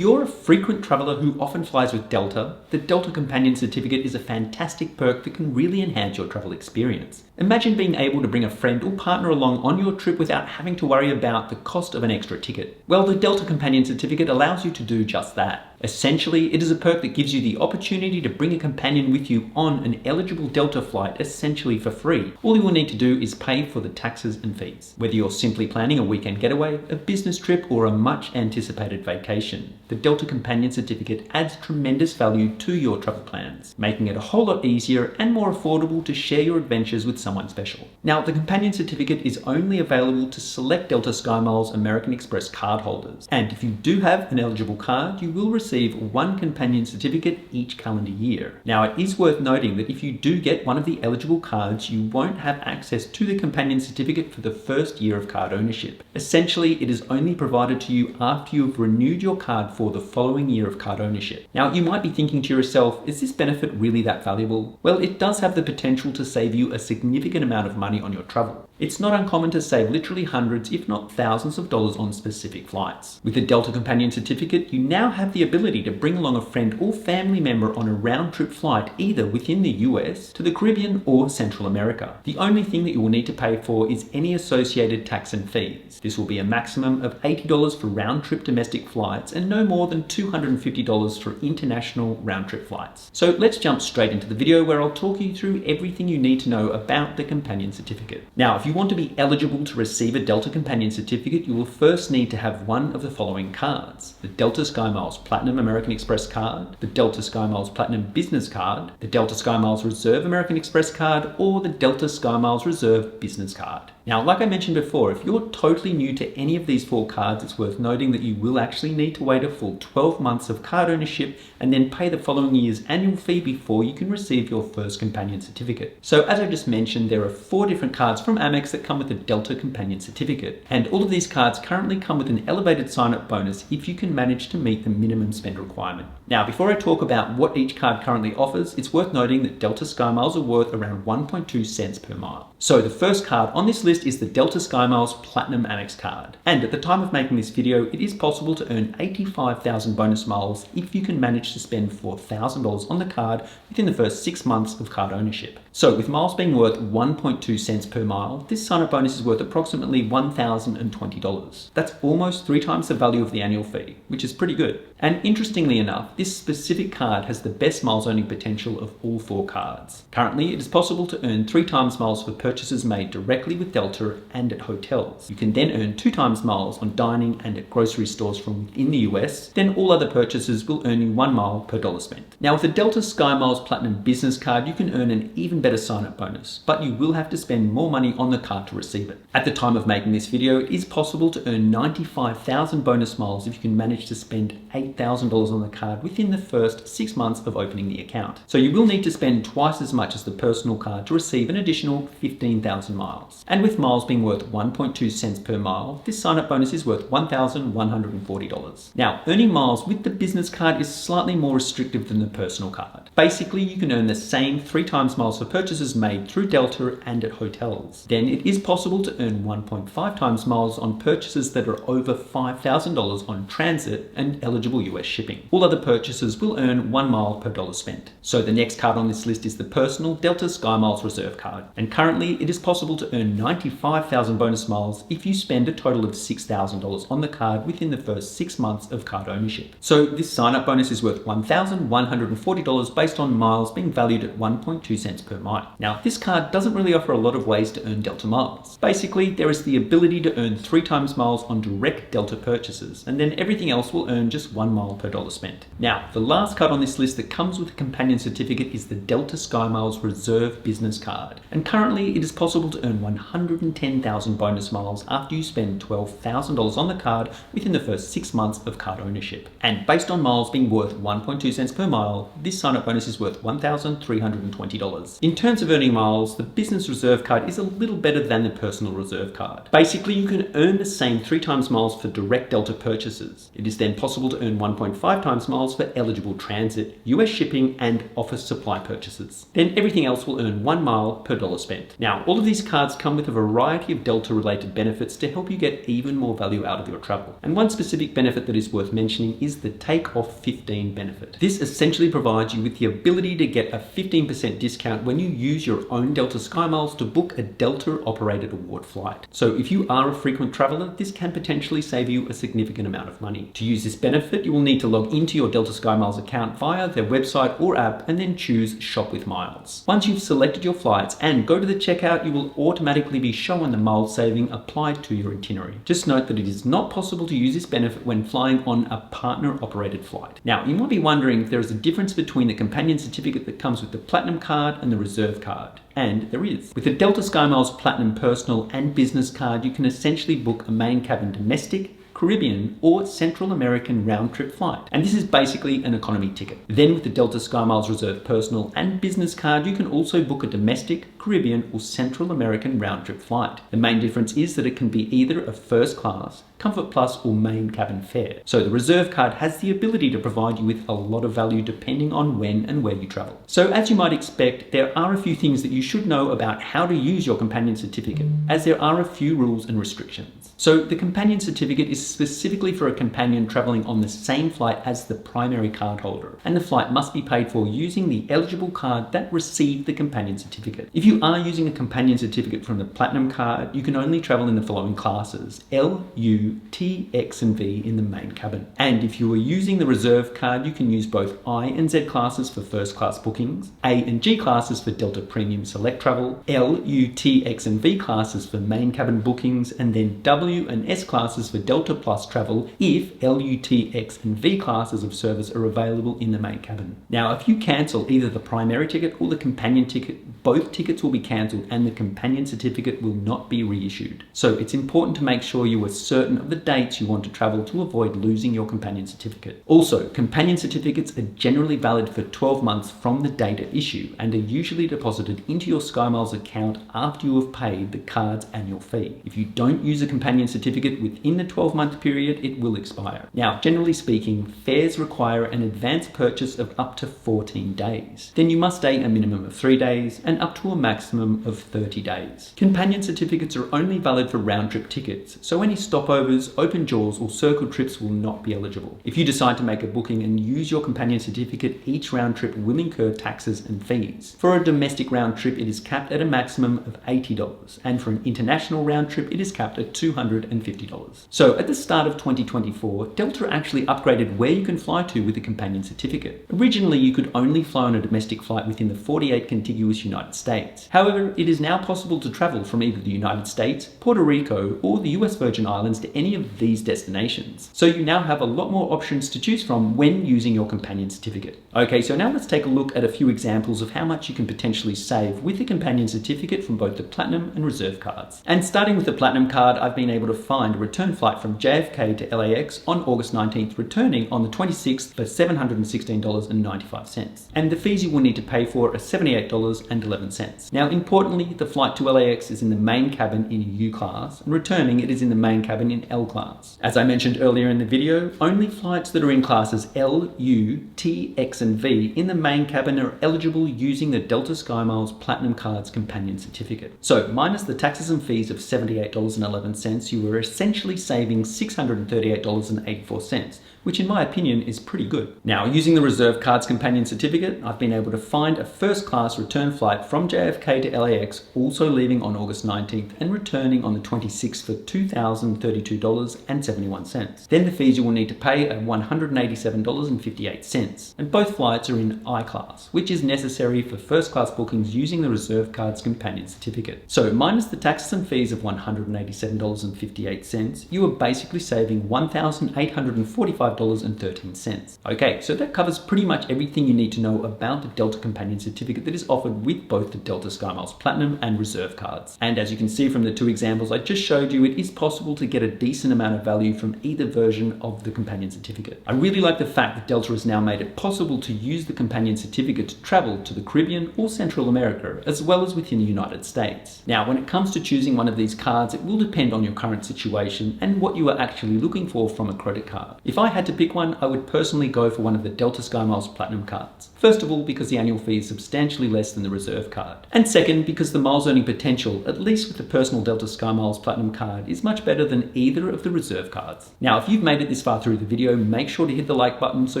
you're a frequent traveler who often flies with Delta, the Delta Companion Certificate is a fantastic perk that can really enhance your travel experience. Imagine being able to bring a friend or partner along on your trip without having to worry about the cost of an extra ticket. Well, the Delta Companion Certificate allows you to do just that. Essentially, it is a perk that gives you the opportunity to bring a companion with you on an eligible Delta flight essentially for free. All you will need to do is pay for the taxes and fees. Whether you're simply planning a weekend getaway, a business trip, or a much anticipated vacation, the Delta Companion Certificate adds tremendous value to your travel plans, making it a whole lot easier and more affordable to share your adventures with someone special. Now, the Companion Certificate is only available to select Delta SkyMiles American Express card holders, and if you do have an eligible card, you will receive one Companion Certificate each calendar year. Now, it is worth noting that if you do get one of the eligible cards, you won't have access to the Companion Certificate for the first year of card ownership. Essentially, it is only provided to you after you've renewed your card for the following year of card ownership. Now, you might be thinking to yourself, is this benefit really that valuable? Well, it does have the potential to save you a significant amount of money on your travel. It's not uncommon to save literally hundreds, if not thousands of dollars on specific flights. With the Delta Companion Certificate, you now have the ability to bring along a friend or family member on a round-trip flight either within the US, to the Caribbean, or Central America. The only thing that you will need to pay for is any associated tax and fees. This will be a maximum of $80 for round-trip domestic flights and no more than $250 for international round-trip flights. So let's jump straight into the video where I'll talk you through everything you need to know about the Companion Certificate. Now, if you want to be eligible to receive a Delta Companion Certificate, you will first need to have one of the following cards: the Delta SkyMiles Platinum American Express card, the Delta SkyMiles Platinum Business card, the Delta SkyMiles Reserve American Express card, or the Delta SkyMiles Reserve Business card. Now, like I mentioned before, if you're totally new to any of these four cards, it's worth noting that you will actually need to wait a full 12 months of card ownership and then pay the following year's annual fee before you can receive your first Companion Certificate. So as I just mentioned, there are 4 different cards from Amex that come with the Delta Companion Certificate, and all of these cards currently come with an elevated sign-up bonus if you can manage to meet the minimum spend requirement. Now, before I talk about what each card currently offers, it's worth noting that Delta SkyMiles are worth around 1.2 cents per mile. So the first card on this list is the Delta SkyMiles Platinum Amex card. And at the time of making this video, it is possible to earn 85,000 bonus miles if you can manage to spend $4,000 on the card within the first 6 months of card ownership. So with miles being worth 1.2 cents per mile, this sign-up bonus is worth approximately $1,020. That's almost 3 times the value of the annual fee, which is pretty good. And interestingly enough, this specific card has the best miles earning potential of all 4 cards. Currently, it is possible to earn 3 times miles for purchases made directly with Delta and at hotels. You can then earn 2 times miles on dining and at grocery stores from within the US. Then all other purchases will earn you 1 mile per dollar spent. Now, with the Delta SkyMiles Platinum Business card, you can earn an even better sign-up bonus, but you will have to spend more money on the card to receive it. At the time of making this video, it is possible to earn 95,000 bonus miles if you can manage to spend $8,000 on the card within the first 6 months of opening the account. So you will need to spend twice as much as the personal card to receive an additional 15,000 miles. And with miles being worth 1.2 cents per mile, this sign-up bonus is worth $1,140. Now, earning miles with the business card is slightly more restrictive than the personal card. Basically, you can earn the same 3 times miles for purchases made through Delta and at hotels. Then it is possible to earn 1.5 times miles on purchases that are over $5,000 on transit and eligible US shipping. All other purchases will earn 1 mile per dollar spent. So the next card on this list is the personal Delta SkyMiles Reserve card. And currently, it is possible to earn 95,000 bonus miles if you spend a total of $6,000 on the card within the first 6 months of card ownership. So this sign-up bonus is worth $1,140 based on miles being valued at 1.2 cents per mile. Now, this card doesn't really offer a lot of ways to earn Delta miles. Basically, there is the ability to earn 3 times miles on direct Delta purchases, and then everything else will earn just 1 mile per dollar spent. Now, the last card on this list that comes with a Companion Certificate is the Delta SkyMiles Reserve Business card. And currently, it is possible to earn 110,000 bonus miles after you spend $12,000 on the card within the first 6 months of card ownership. And based on miles being worth 1.2 cents per mile, this sign-up bonus is worth $1,320. In terms of earning miles, the Business Reserve card is a little better than the Personal Reserve card. Basically, you can earn the same 3 times miles for direct Delta purchases. It is then possible to earn 1.5 times miles for eligible transit, US shipping, and office supply purchases. Then everything else will earn 1 mile per dollar spent. Now, all of these cards come with a variety of Delta related benefits to help you get even more value out of your travel. And one specific benefit that is worth mentioning is the Take Off 15 benefit. This essentially provides you with the ability to get a 15% discount when you use your own Delta SkyMiles to book a Delta operated award flight. So if you are a frequent traveler, this can potentially save you a significant amount of money. To use this benefit, you will need to log into your Delta SkyMiles account via their website or app and then choose Shop with Miles. Once you've selected your flights and go to the checkout, you will automatically be shown the miles saving applied to your itinerary. Just note that it is not possible to use this benefit when flying on a partner operated flight. Now, you might be wondering if there is a difference between the companion certificate that comes with the Platinum card and the Reserve card. And there is. With the Delta SkyMiles Platinum Personal and Business card, you can essentially book a main cabin domestic, Caribbean, or Central American round-trip flight. And this is basically an economy ticket. Then with the Delta SkyMiles Reserve Personal and Business card, you can also book a domestic, Caribbean, or Central American round-trip flight. The main difference is that it can be either a first class, Comfort Plus, or main cabin fare. So the Reserve card has the ability to provide you with a lot of value depending on when and where you travel. So as you might expect, there are a few things that you should know about how to use your companion certificate, as there are a few rules and restrictions. So the companion certificate is specifically for a companion traveling on the same flight as the primary card holder, and the flight must be paid for using the eligible card that received the companion certificate. If you are using a companion certificate from the Platinum card, you can only travel in the following classes: L, U, T, X, and V in the main cabin. And if you are using the Reserve card, you can use both I and Z classes for first class bookings, A and G classes for Delta Premium Select travel, L, U, T, X, and V classes for main cabin bookings, and then W and S classes for Delta Plus travel if L, U, T, X, and V classes of service are available in the main cabin. Now, if you cancel either the primary ticket or the companion ticket, both tickets will be cancelled and the companion certificate will not be reissued. So it's important to make sure you are certain of the dates you want to travel to avoid losing your companion certificate. Also, companion certificates are generally valid for 12 months from the date of issue and are usually deposited into your SkyMiles account after you have paid the card's annual fee. If you don't use a companion certificate within the 12-month period, it will expire. Now, generally speaking, fares require an advance purchase of up to 14 days. Then you must stay a minimum of 3 days and up to a maximum of 30 days. Companion certificates are only valid for round-trip tickets, so any stopovers, open jaws, or circle trips will not be eligible. If you decide to make a booking and use your companion certificate, each round trip will incur taxes and fees. For a domestic round trip, it is capped at a maximum of $80, and for an international round trip, it is capped at $250. So at the start of 2024, Delta actually upgraded where you can fly to with a companion certificate. Originally, you could only fly on a domestic flight within the 48 contiguous United States. However, it is now possible to travel from either the United States, Puerto Rico, or the US Virgin Islands to any of these destinations. So you now have a lot more options to choose from when using your companion certificate. Okay, so now let's take a look at a few examples of how much you can potentially save with a companion certificate from both the Platinum and Reserve cards. And starting with the Platinum card, I've been able to find a return flight from JFK to LAX on August 19th, returning on the 26th for $716.95. And the fees you will need to pay for are $78.11. Now, importantly, the flight to LAX is in the main cabin in U class, and returning it is in the main cabin in L class. As I mentioned earlier in the video, only flights that are in classes L, U, T, X, and V in the main cabin are eligible using the Delta SkyMiles Platinum Card's companion certificate. So minus the taxes and fees of $78.11, you are essentially saving $638.84, which in my opinion is pretty good. Now, using the Reserve card's companion certificate, I've been able to find a first class return flight from JFK to LAX, also leaving on August 19th and returning on the 26th for $2,032.71. Then the fees you will need to pay are $187.58. And both flights are in I class, which is necessary for first class bookings using the Reserve card's companion certificate. So minus the taxes and fees of $187.58, you are basically saving $1,845.13. Okay, so that covers pretty much everything you need to know about the Delta companion certificate that is offered with both the Delta SkyMiles Platinum and Reserve cards. And as you can see from the two examples I just showed you, it is possible to get a decent amount of value from either version of the companion certificate. I really like the fact that Delta has now made it possible to use the companion certificate to travel to the Caribbean or Central America, as well as within the United States. Now, when it comes to choosing one of these cards, it will depend on your current situation and what you are actually looking for from a credit card. If I had had to pick one, I would personally go for one of the Delta SkyMiles Platinum cards. First of all, because the annual fee is substantially less than the Reserve card. And second, because the miles earning potential, at least with the personal Delta SkyMiles Platinum card, is much better than either of the Reserve cards. Now, if you've made it this far through the video, make sure to hit the like button so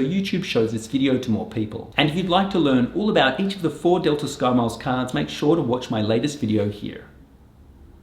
YouTube shows this video to more people. And if you'd like to learn all about each of the 4 Delta SkyMiles cards, make sure to watch my latest video here.